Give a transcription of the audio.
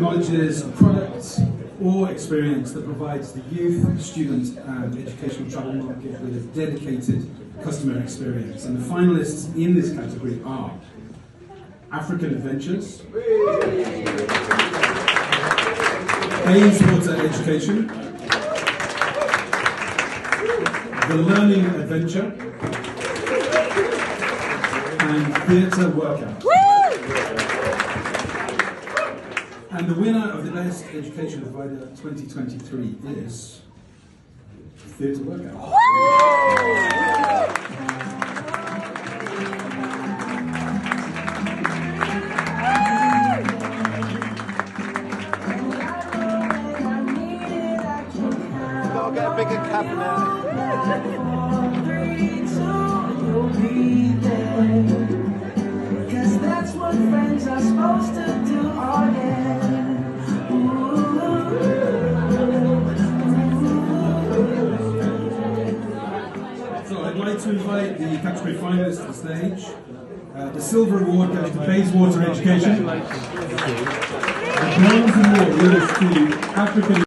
acknowledges a product or experience that provides the youth, student and educational travel market with a dedicated customer experience. And the finalists in this category are African Adventures, Bayswater Education, The Learning Adventure, and Theatre Workout. And the winner of the Best Education Provider 2023 is Theatre Workout. I'll get a bigger cabinet. Cause that's what friends are supposed to do. Oh yeah. So I'd like to invite the category finalists to the stage. The silver award goes to Bayswater Education. The bronze award goes to African